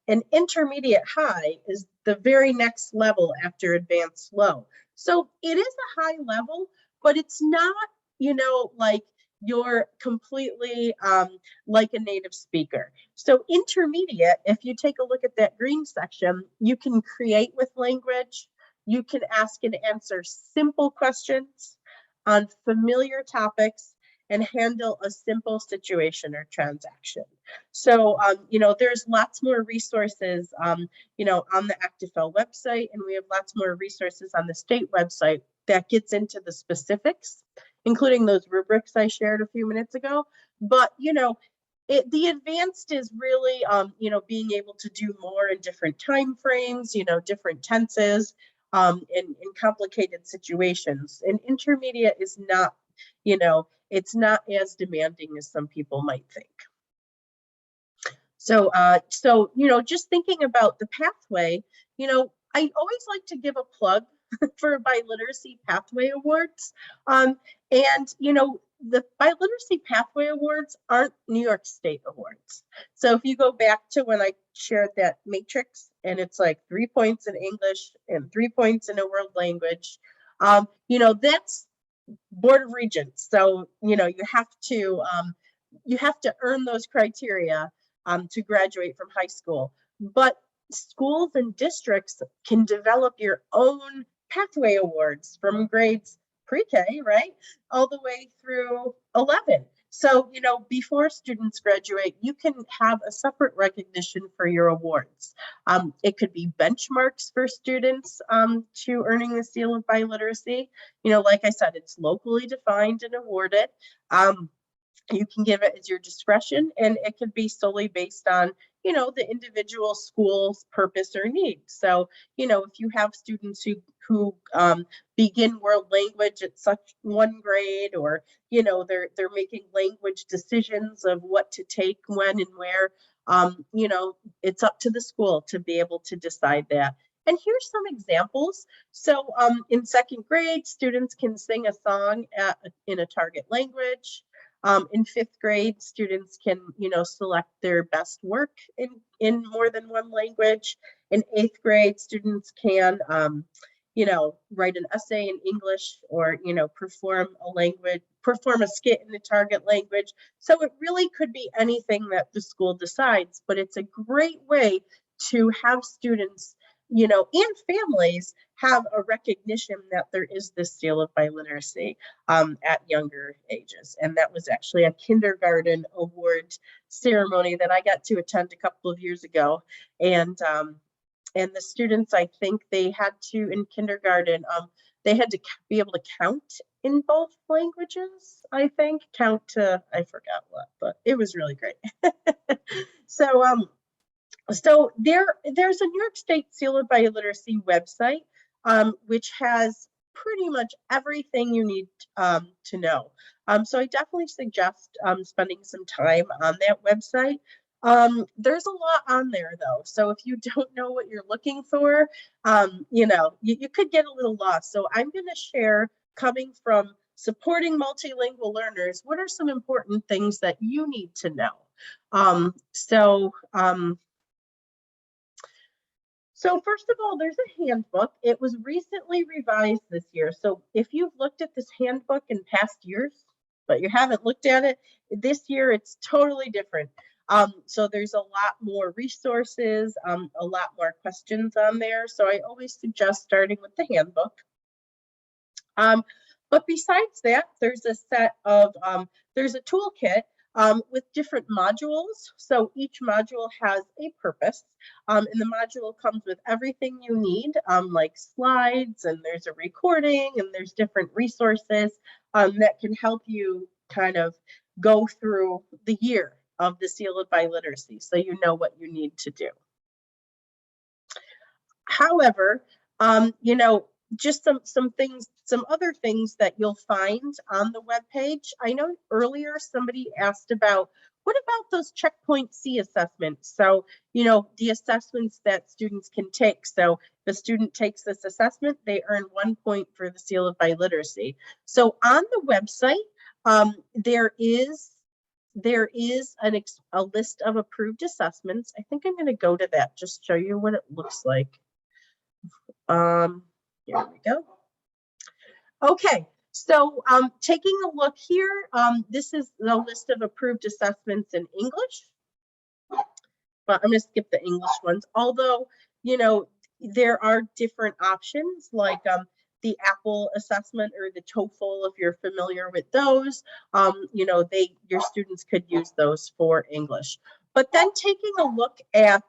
S2: And intermediate high is the very next level after advanced low. So it is a high level, but it's not, like you're completely like a native speaker. So intermediate, if you take a look at that green section, you can create with language. You can ask and answer simple questions on familiar topics and handle a simple situation or transaction. So, there's lots more resources, on the ACTFL website, and we have lots more resources on the state website that gets into the specifics, including those rubrics I shared a few minutes ago. But, the advanced is really, being able to do more in different time frames, different tenses, in complicated situations. And intermediate is not, it's not as demanding as some people might think. So, just thinking about the pathway, I always like to give a plug for Biliteracy Pathway Awards. And, the Biliteracy Pathway Awards aren't New York State awards. So if you go back to when I shared that matrix, and it's like 3 points in English and 3 points in a world language, that's Board of Regents. So, you have to earn those criteria to graduate from high school. But schools and districts can develop your own pathway awards from grades pre-K, right, all the way through 11. So, before students graduate, you can have a separate recognition for your awards. It could be benchmarks for students to earning the Seal of Biliteracy. Like I said, it's locally defined and awarded. You can give it as your discretion, and it could be solely based on, the individual school's purpose or need. So, if you have students who begin world language at such one grade, or, they're making language decisions of what to take, when and where, it's up to the school to be able to decide that. And here's some examples. So in second grade, students can sing a song in a target language. In fifth grade, students can, select their best work in more than one language. In eighth grade, students can, write an essay in English, or, perform a skit in the target language. So it really could be anything that the school decides, but it's a great way to have students, and families have a recognition that there is this Seal of Biliteracy at younger ages. And that was actually a kindergarten award ceremony that I got to attend a couple of years ago. And the students, I think they had to, in kindergarten, they had to be able to count in both languages, I think. Count to, I forgot what, but it was really great. So there's a New York State Seal of Biliteracy website, which has pretty much everything you need to know. So I definitely suggest spending some time on that website. There's a lot on there, though. So if you don't know what you're looking for, you could get a little lost. So I'm going to share, coming from supporting multilingual learners, what are some important things that you need to know? So first of all, there's a handbook. It was recently revised this year. So if you've looked at this handbook in past years, but you haven't looked at it, this year it's totally different. So there's a lot more resources, a lot more questions on there. So I always suggest starting with the handbook. But besides that, there's a set of, there's a toolkit with different modules. So each module has a purpose, and the module comes with everything you need, like slides, and there's a recording, and there's different resources that can help you kind of go through the year of the Seal of Biliteracy, so you know what you need to do. However, you know, just some other things that you'll find on the webpage. I know earlier somebody asked about, what about those checkpoint C assessments? So, you know, the assessments that students can take. So if a student takes this assessment, they earn 1 point for the Seal of Biliteracy. So on the website, there is a list of approved assessments. I think I'm going to go to that, just show you what it looks like. Here we go. Okay, so taking a look here, this is the list of approved assessments in English. But I'm going to skip the English ones, although, you know, there are different options like the Apple assessment or the TOEFL, if you're familiar with those. You know, your students could use those for English. But then taking a look at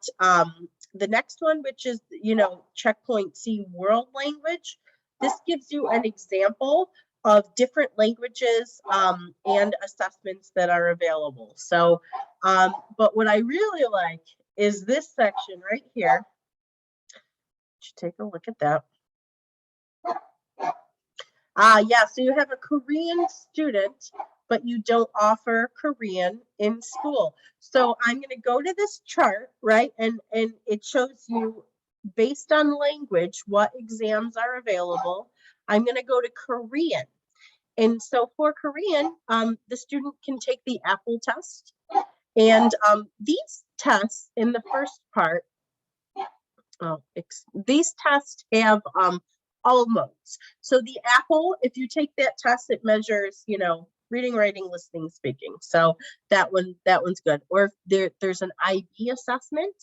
S2: the next one, which is, you know, checkpoint C world language. This gives you an example of different languages and assessments that are available. So, but what I really like is this section right here. Take a look at that. Yeah, so you have a Korean student, but you don't offer Korean in school. So I'm going to go to this chart, right? And it shows you, based on language, what exams are available. I'm going to go to Korean. And so for Korean, the student can take the Apple test. And these tests in the first part, these tests have all modes. So the Apple, if you take that test, it measures, you know, reading, writing, listening, speaking. So that one's good. Or there's an IB assessment,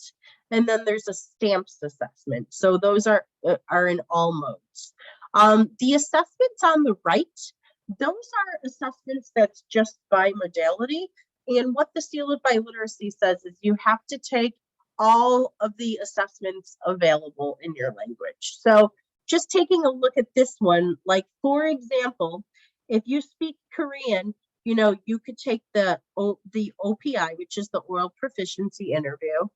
S2: and then there's a stamps assessment. So those are in all modes. The assessments on the right, those are assessments that's just by modality. And what the Seal of Biliteracy says is you have to take all of the assessments available in your language. So just taking a look at this one, like for example, if you speak Korean, you know, you could take the OPI, which is the oral proficiency interview.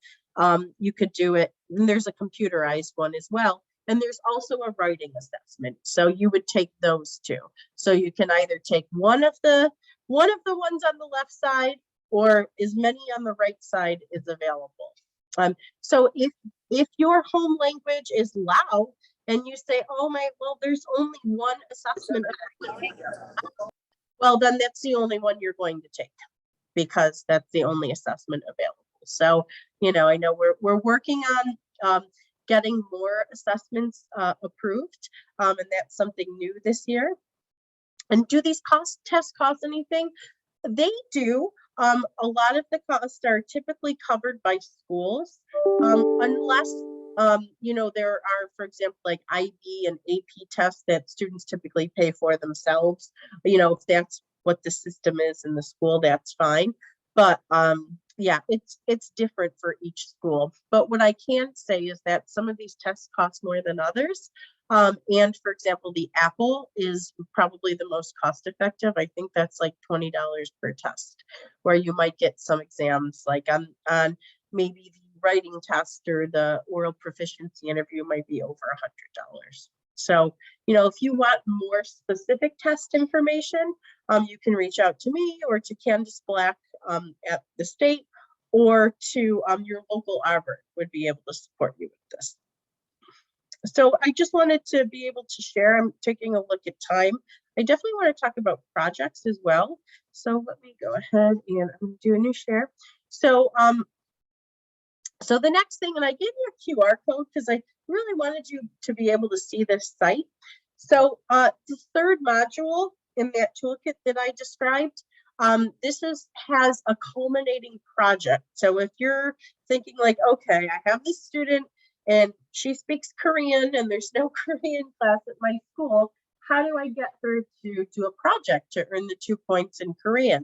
S2: You could do it, and there's a computerized one as well. And there's also a writing assessment. So you would take those two. So you can either take one of the ones on the left side, or as many on the right side is available. So if your home language is Lao, and you say, oh well, there's only one assessment, well, then that's the only one you're going to take, because that's the only assessment available. So, you know, I know we're working on getting more assessments approved, and that's something new this year. And do these tests cost anything? They do. A lot of the costs are typically covered by schools, unless you know, there are, for example, like IB and AP tests that students typically pay for themselves. You know, if that's what the system is in the school, that's fine. But yeah, it's different for each school. But what I can say is that some of these tests cost more than others. And for example, the Apple is probably the most cost effective. I think that's like $20 per test, where you might get some exams like on maybe the writing test or the oral proficiency interview might be over $100. So, you know, if you want more specific test information, you can reach out to me or to Candace Black at the state, or to your local arbor would be able to support you with this. So I just wanted to be able to share. I'm taking a look at time. I definitely want to talk about projects as well. So let me go ahead and I'm going to do a new share. So So the next thing, and I gave you a QR code because I really wanted you to be able to see this site. So the third module in that toolkit that I described, this has a culminating project. So if you're thinking like, okay, I have this student and she speaks Korean and there's no Korean class at my school, how do I get her to do a project to earn the 2 points in Korean?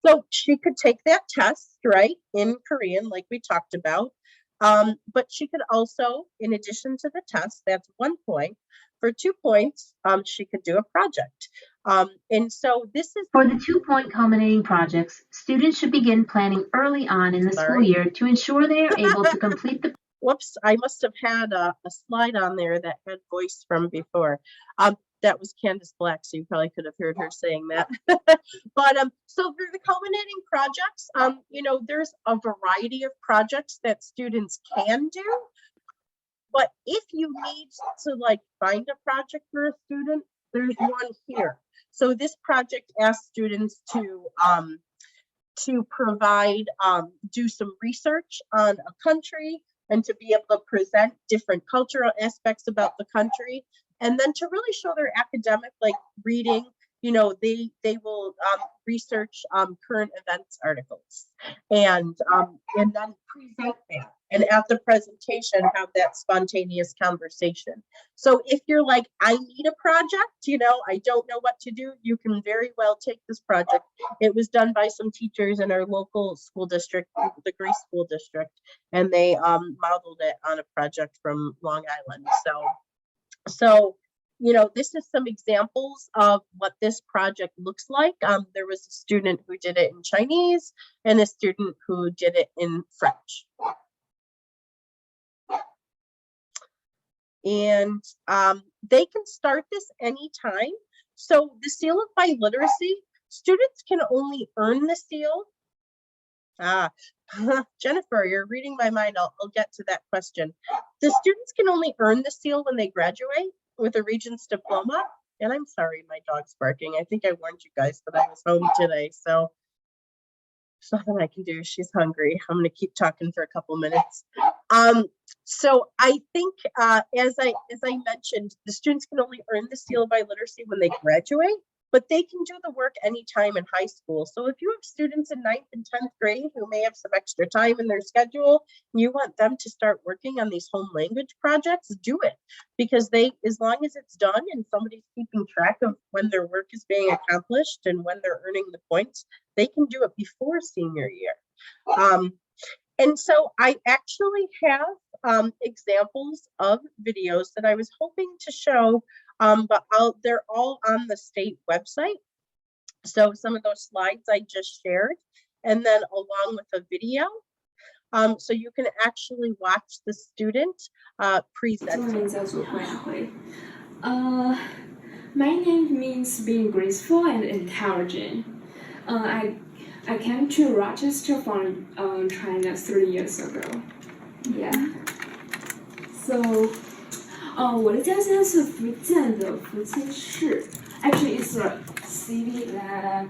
S2: So she could take that test, right, in Korean, like we talked about. But she could also, in addition to the test, that's 1 point. For 2 points, she could do a project. And so this is
S4: for the 2 point culminating projects. Students should begin planning early on in the school year to ensure they are able to complete the.
S2: Whoops, I must have had a slide on there that had voice from before. That was Candace Black, so you probably could have heard her saying that. But so for the culminating projects, there's a variety of projects that students can do. But if you need to like find a project for a student, there's one here. So this project asks students to provide, do some research on a country and to be able to present different cultural aspects about the country. And then to really show their academic, like reading, they will research current events articles and then present that. And at the presentation, have that spontaneous conversation. So if you're like, I need a project, I don't know what to do, you can very well take this project. It was done by some teachers in our local school district, the Grace School District, and they modeled it on a project from Long Island. So this is some examples of what this project looks like. There was a student who did it in Chinese and a student who did it in French. And they can start this anytime. So the Seal of Biliteracy, students can only earn the seal. Jennifer, you're reading my mind. I'll get to that question. The students can only earn the seal when they graduate with a Regents diploma. And I'm sorry, my dog's barking. I think I warned you guys that I was home today. So there's nothing I can do. She's hungry. I'm going to keep talking for a couple minutes. So I think, as I mentioned, the students can only earn the Seal of Biliteracy when they graduate, but they can do the work anytime in high school. So if you have students in 9th and 10th grade who may have some extra time in their schedule, and you want them to start working on these home language projects, do it. Because as long as it's done and somebody's keeping track of when their work is being accomplished and when they're earning the points, they can do it before senior year. And so I actually have examples of videos that I was hoping to show, but they're all on the state website. So some of those slides I just shared, and then along with a video. So you can actually watch the student present.
S8: My name means being graceful and intelligent. I came to Rochester from China 3 years ago. Yeah. So, 我的家乡是福建的福清市. Actually, it's a city that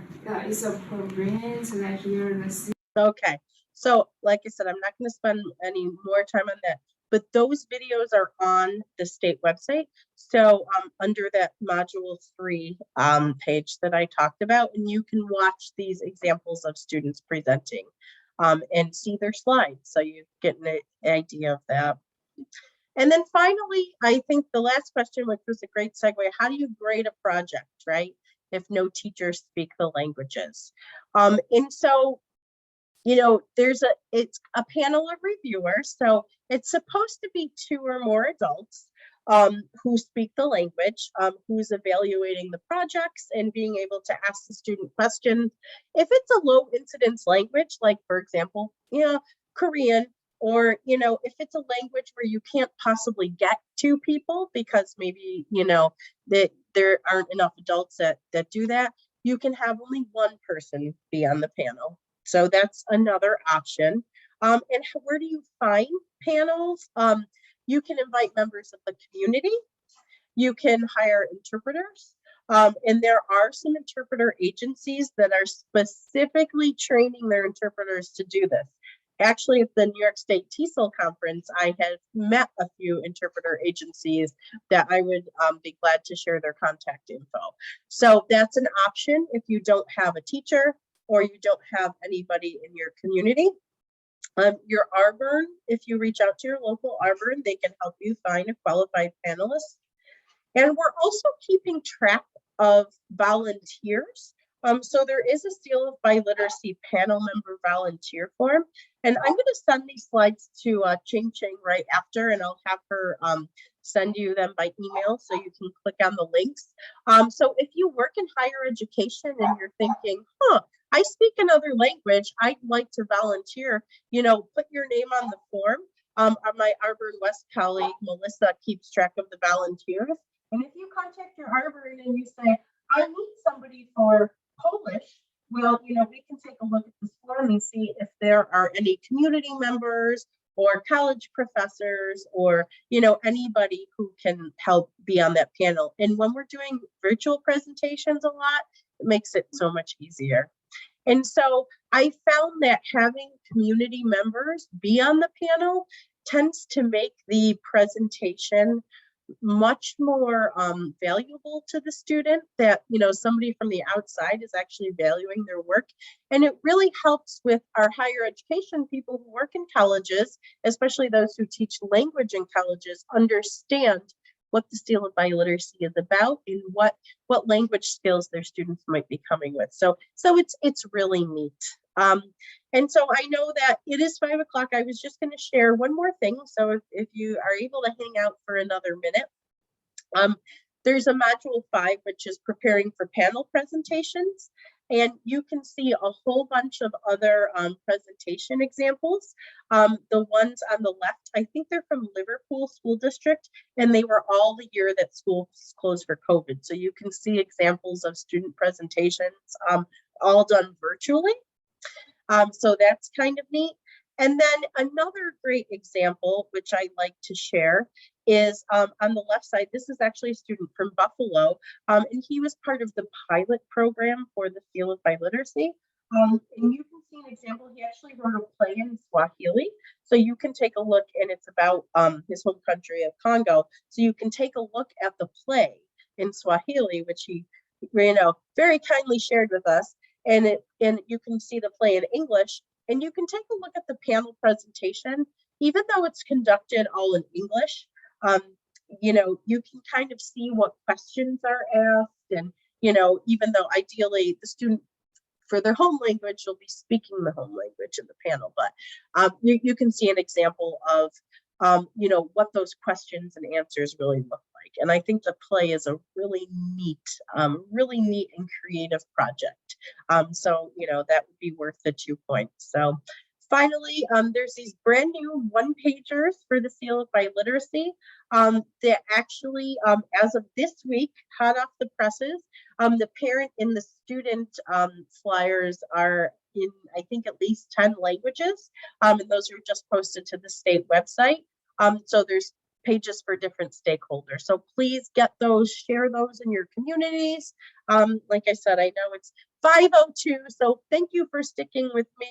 S8: is a province right here in the city.
S2: Okay. So, like I said, I'm not going to spend any more time on that. But those videos are on the state website. So under that module 3 page that I talked about, and you can watch these examples of students presenting and see their slides. So you get an idea of that. And then finally, I think the last question, which was a great segue, how do you grade a project, right? If no teachers speak the languages. And so, it's a panel of reviewers. So it's supposed to be 2 or more adults who speak the language, who's evaluating the projects and being able to ask the student questions. If it's a low incidence language, like for example, Korean, or, if it's a language where you can't possibly get 2 people because maybe, that there aren't enough adults that do that, you can have only 1 person be on the panel. So that's another option. And where do you find panels? You can invite members of the community. You can hire interpreters. And there are some interpreter agencies that are specifically training their interpreters to do this. Actually, at the New York State TESOL conference, I have met a few interpreter agencies that I would be glad to share their contact info. So that's an option if you don't have a teacher or you don't have anybody in your community. Your ARBERN, if you reach out to your local ARBERN, they can help you find a qualified panelist. And we're also keeping track of volunteers. So there is a Seal of Biliteracy panel member volunteer form. And I'm going to send these slides to Ching Ching right after, and I'll have her send you them by email so you can click on the links. So if you work in higher education and you're thinking, I speak another language, I'd like to volunteer, you know, put your name on the form. My ARBERN West colleague, Melissa, keeps track of the volunteers. And if you contact your ARBERN and you say, I need somebody for Polish, well, you know, we can take a look at this form and see if there are any community members or college professors or, you know, anybody who can help be on that panel. And when we're doing virtual presentations a lot, it makes it so much easier. And so I found that having community members be on the panel tends to make the presentation much more valuable to the student, that, you know, somebody from the outside is actually valuing their work. And it really helps with our higher education people who work in colleges, especially those who teach language in colleges, understand what the Seal of Biliteracy is about and what language skills their students might be coming with. So it's really neat. And so I know that it is 5 o'clock. I was just going to share one more thing. So if you are able to hang out for another minute, there's a module 5, which is preparing for panel presentations. And you can see a whole bunch of other presentation examples. The ones on the left, I think they're from Liverpool School District, and they were all the year that schools closed for COVID. So you can see examples of student presentations all done virtually. So that's kind of neat. And then another great example, which I like to share, is on the left side. This is actually a student from Buffalo, and he was part of the pilot program for the Seal of Biliteracy. And you can see an example. He actually wrote a play in Swahili. So you can take a look, and it's about his home country of Congo. So you can take a look at the play in Swahili, which he, you know, very kindly shared with us. And you can see the play in English, and you can take a look at the panel presentation. Even though it's conducted all in English, you know, you can kind of see what questions are asked. And, you know, even though ideally the student for their home language will be speaking the home language in the panel, but you can see an example of, you know, what those questions and answers really look like. And I think the play is a really neat and creative project. So, you know, that would be worth the 2 points. So finally, there's these brand new one-pagers for the Seal of Biliteracy that actually, as of this week, hot off the presses, the parent and the student flyers are in, I think, at least 10 languages, and those are just posted to the state website. So there's pages for different stakeholders. So please get those, share those in your communities. Like I said, I know it's 5:02, so thank you for sticking with me.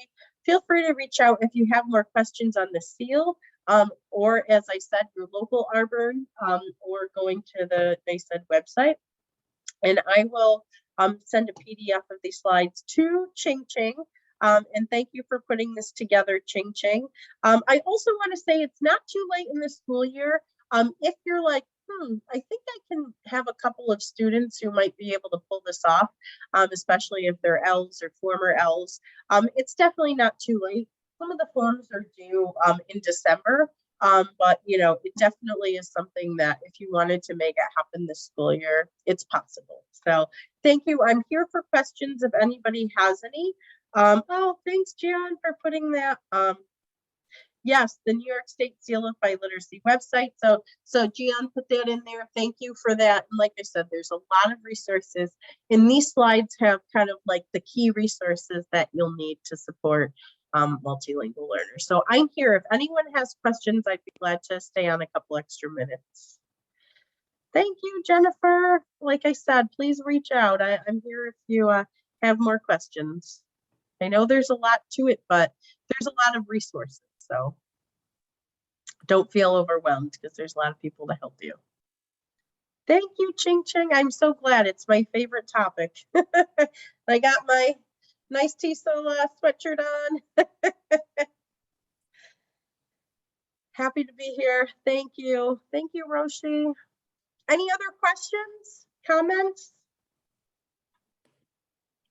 S2: Feel free to reach out if you have more questions on the seal, or as I said, your local ARBERN, or going to the NYSED website. And I will send a PDF of these slides to Ching Ching. And thank you for putting this together, Ching Ching. I also want to say it's not too late in the school year. If you're like, I think I can have a couple of students who might be able to pull this off, especially if they're Ls or former Ls. It's definitely not too late. Some of the forms are due in December, but you know, it definitely is something that if you wanted to make it happen this school year, it's possible. So thank you. I'm here for questions if anybody has any. Oh, thanks, Gian, for putting that. Yes, the New York State Seal of Biliteracy website. So Gian put that in there. Thank you for that. And like I said, there's a lot of resources, and these slides have kind of like the key resources that you'll need to support multilingual learners. So I'm here. If anyone has questions, I'd be glad to stay on a couple extra minutes. Thank you, Jennifer. Like I said, please reach out. I'm here if you have more questions. I know there's a lot to it, but there's a lot of resources, so don't feel overwhelmed because there's a lot of people to help you. Thank you, Ching Ching. I'm so glad. It's my favorite topic. I got my nice TESOL sweatshirt on. Happy to be here. Thank you. Thank you, Roshi. Any other questions, comments?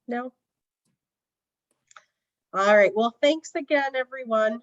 S2: No? All right. Well, thanks again, everyone.